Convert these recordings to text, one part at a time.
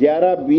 11B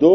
2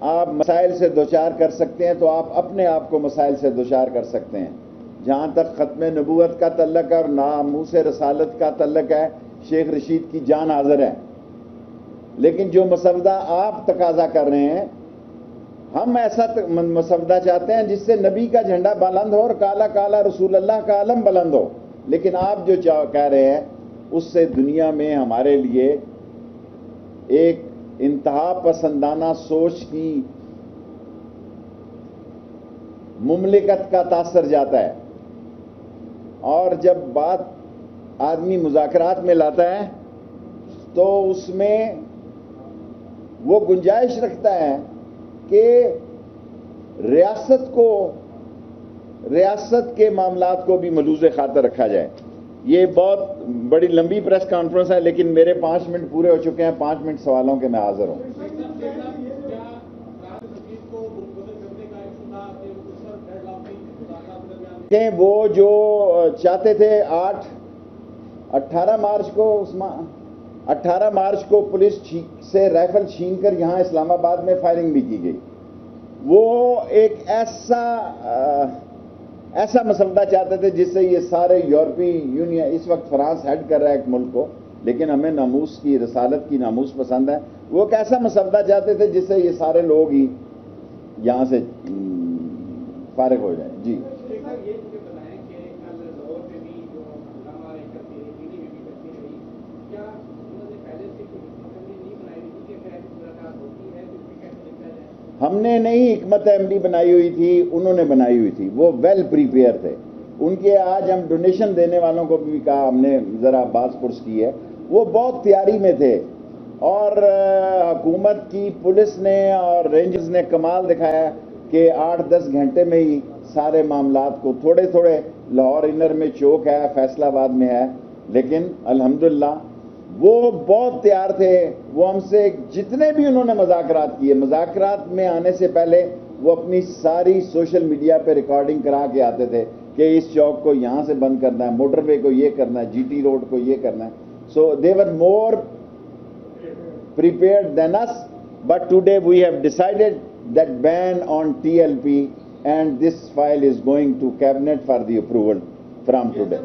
آپ مسائل سے دوچار کر سکتے ہیں تو آپ اپنے آپ کو مسائل سے دوچار کر سکتے ہیں. جہاں تک ختم نبوت کا تعلق ہے اور ناموس رسالت کا تعلق ہے، شیخ رشید کی جان حاضر ہے. لیکن جو مسودہ آپ تقاضا کر رہے ہیں، ہم ایسا مسودہ چاہتے ہیں جس سے نبی کا جھنڈا بلند ہو اور کالا کالا رسول اللہ کا علم بلند ہو. لیکن آپ جو کہہ رہے ہیں اس سے دنیا میں ہمارے لیے ایک انتہا پسندانہ سوچ کی مملکت کا تاثر جاتا ہے. اور جب بات آدمی مذاکرات میں لاتا ہے تو اس میں وہ گنجائش رکھتا ہے کہ ریاست کے معاملات کو بھی ملوز خاطر رکھا جائے. یہ بہت بڑی لمبی پریس کانفرنس ہے، لیکن میرے 5 منٹ پورے ہو چکے ہیں. 5 منٹ سوالوں کے میں حاضر ہوں. وہ جو چاہتے تھے 18 مارچ کو پولیس سے رائفل چھین کر یہاں اسلام آباد میں فائرنگ بھی کی گئی. وہ ایک ایسا مسودہ چاہتے تھے جس سے یہ سارے یورپی یونین، اس وقت فرانس ہیڈ کر رہا ہے ایک ملک کو، لیکن ہمیں ناموس کی رسالت کی ناموس پسند ہے. وہ ایک ایسا مسودہ چاہتے تھے جس سے یہ سارے لوگ ہی یہاں سے فارغ ہو جائیں. جی ہم نے نہیں حکمت عملی بنائی ہوئی تھی، انہوں نے بنائی ہوئی تھی. وہ ویل پریپیئر تھے. ان کے آج ہم ڈونیشن دینے والوں کو بھی کہا، ہم نے ذرا باز پرس کی ہے، وہ بہت تیاری میں تھے. اور حکومت کی پولیس نے اور رینجرز نے کمال دکھایا کہ 8-10 گھنٹے میں ہی سارے معاملات کو، تھوڑے لاہور انر میں چوک ہے، فیصل آباد میں ہے، لیکن الحمدللہ وہ بہت تیار تھے. وہ ہم سے جتنے بھی انہوں نے مذاکرات کیے، مذاکرات میں آنے سے پہلے وہ اپنی ساری سوشل میڈیا پہ ریکارڈنگ کرا کے آتے تھے کہ اس چوک کو یہاں سے بند کرنا ہے، موٹر وے کو یہ کرنا ہے، جی ٹی روڈ کو یہ کرنا ہے. سو دے ور مور prepared than us, but today we have decided that ban on TLP and this file is going to cabinet for the approval from today.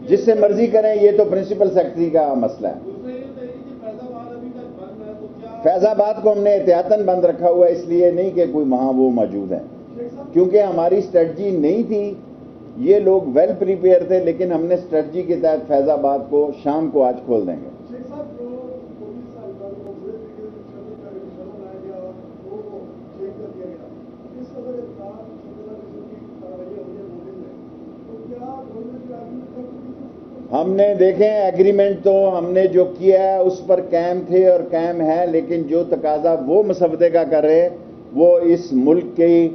جس سے مرضی کریں، یہ تو پرنسپل سیکرٹری کا مسئلہ ہے. فیض آباد کو ہم نے احتیاطاً بند رکھا ہوا ہے، اس لیے نہیں کہ کوئی وہاں وہ موجود ہیں، کیونکہ ہماری اسٹریٹجی نہیں تھی. یہ لوگ ویل پریپیئر تھے، لیکن ہم نے اسٹریٹجی کے تحت فیض آباد کو شام کو آج کھول دیں گے. ہم نے دیکھیں ایگریمنٹ تو ہم نے جو کیا ہے اس پر قائم تھے اور قائم ہے، لیکن جو تقاضا وہ مسودے کا کر رہے وہ اس ملک کی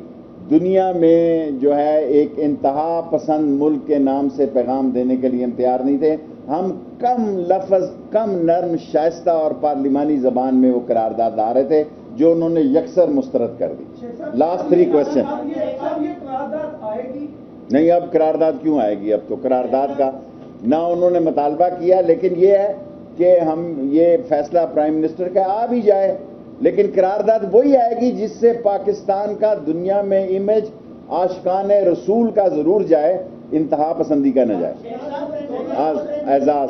دنیا میں جو ہے ایک انتہا پسند ملک کے نام سے پیغام دینے کے لیے ہم تیار نہیں تھے. ہم کم لفظ، کم نرم، شائستہ اور پارلیمانی زبان میں وہ قرارداد لا رہے تھے جو انہوں نے یکسر مسترد کر دی. Last 3 question. نہیں، اب قرارداد کیوں آئے گی؟ اب تو قرارداد کا نہ انہوں نے مطالبہ کیا، لیکن یہ ہے کہ ہم یہ فیصلہ پرائم منسٹر کا آ بھی جائے، لیکن قرارداد وہی آئے گی جس سے پاکستان کا دنیا میں امیج عاشقان رسول کا ضرور جائے، انتہا پسندی کا نہ جائے. اعزاز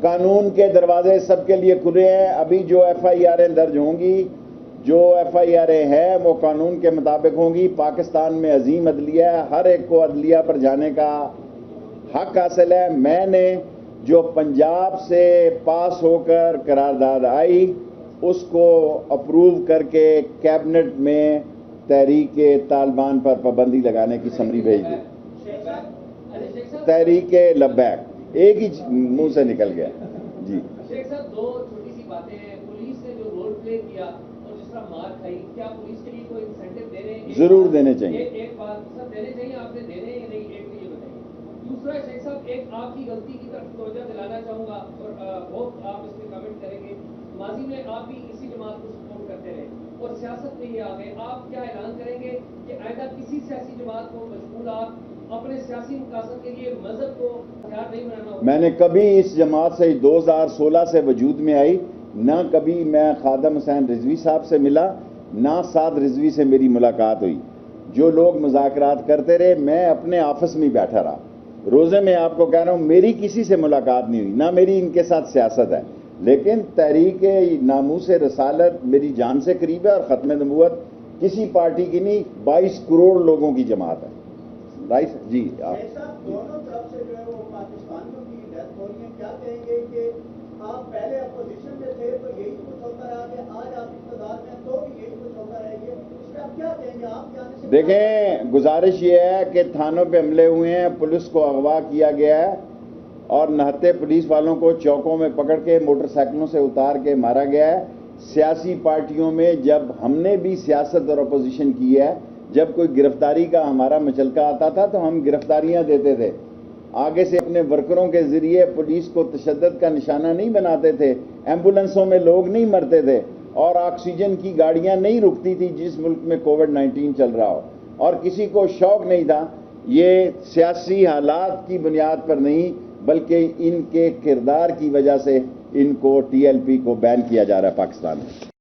قانون کے دروازے سب کے لیے کھلے ہیں. ابھی جو FIR درج ہوں گی، جو FIR ہے وہ قانون کے مطابق ہوں گی. پاکستان میں عظیم عدلیہ ہے، ہر ایک کو عدلیہ پر جانے کا حق حاصل ہے. میں نے جو پنجاب سے پاس ہو کر قرارداد آئی اس کو اپروو کر کے کیبنٹ میں تحریک طالبان پر پابندی لگانے کی سمری بھیج دی. تحریک لبیک ایک ہی منہ سے نکل گیا. جی شیخ صاحب، 2 چھوٹی سی باتیں ہیں. پولیس نے جو رول پلے کیا اور جس طرح مار کھائی، کیا پولیس کے لیے کوئی انسینٹو دے رہے ہیں؟ ضرور دینے چاہیے. ایک بات سر، دینے چاہیے، آپ نے دینے یا نہیں، ایک تو یہ بتائیے. دوسرا شیخ صاحب، ایک آپ کی غلطی کی طرف توجہ دلانا چاہوں گا اور ہوپ آپ اس میں کمنٹ کریں گے. ماضی میں آپ بھی اسی جماعت کو سپورٹ کرتے رہے اور سیاست میں یہ آ گئے. آپ کیا اعلان کریں گے کہ آئندہ کسی سیاسی جماعت کو مشغول آپ اپنے سیاسی مقاصد کے لیے مذہب کو ہتھیار نہیں بنانا ہوگا؟ میں نے کبھی اس جماعت سے 2016 سے وجود میں آئی، نہ کبھی میں خادم حسین رضوی صاحب سے ملا، نہ سعد رضوی سے میری ملاقات ہوئی۔ جو لوگ مذاکرات کرتے رہے، میں اپنے آفس میں بیٹھا رہا۔ روزے میں آپ کو کہہ رہا ہوں، میری کسی سے ملاقات نہیں ہوئی، نہ میری ان کے ساتھ سیاست ہے، لیکن تحریک ناموس رسالت میری جان سے قریب ہے، اور ختم نبوت کسی پارٹی کی نہیں، 22 کروڑ لوگوں کی جماعت ہے۔ رائٹ جی دونوں طرف سے جو ہے وہ پاکستانیوں کی ڈیتھ ہو رہی ہے، کیا کہیں گے کہ آپ پہلے اپوزیشن میں تھے تو یہی کچھ ہوتا رہا کہ آج آپ اقتدار میں تو بھی یہی کچھ ہوتا رہے گا، اس پہ آپ کیا کہیں گے؟ آپ جانے سے دیکھیں، گزارش یہ ہے کہ تھانوں پہ حملے ہوئے ہیں، پولیس کو اغوا کیا گیا ہے، اور نہتے پولیس والوں کو چوکوں میں پکڑ کے موٹر سائیکلوں سے اتار کے مارا گیا ہے۔ سیاسی پارٹیوں میں جب ہم نے بھی سیاست اور اپوزیشن کی ہے، جب کوئی گرفتاری کا ہمارا مچلکا آتا تھا تو ہم گرفتاریاں دیتے تھے، آگے سے اپنے ورکروں کے ذریعے پولیس کو تشدد کا نشانہ نہیں بناتے تھے، ایمبولنسوں میں لوگ نہیں مرتے تھے، اور آکسیجن کی گاڑیاں نہیں رکتی تھی جس ملک میں کووڈ-19 چل رہا ہو، اور کسی کو شوق نہیں تھا۔ یہ سیاسی حالات کی بنیاد پر نہیں، بلکہ ان کے کردار کی وجہ سے ان کو TLP کو بین کیا جا رہا ہے پاکستان میں۔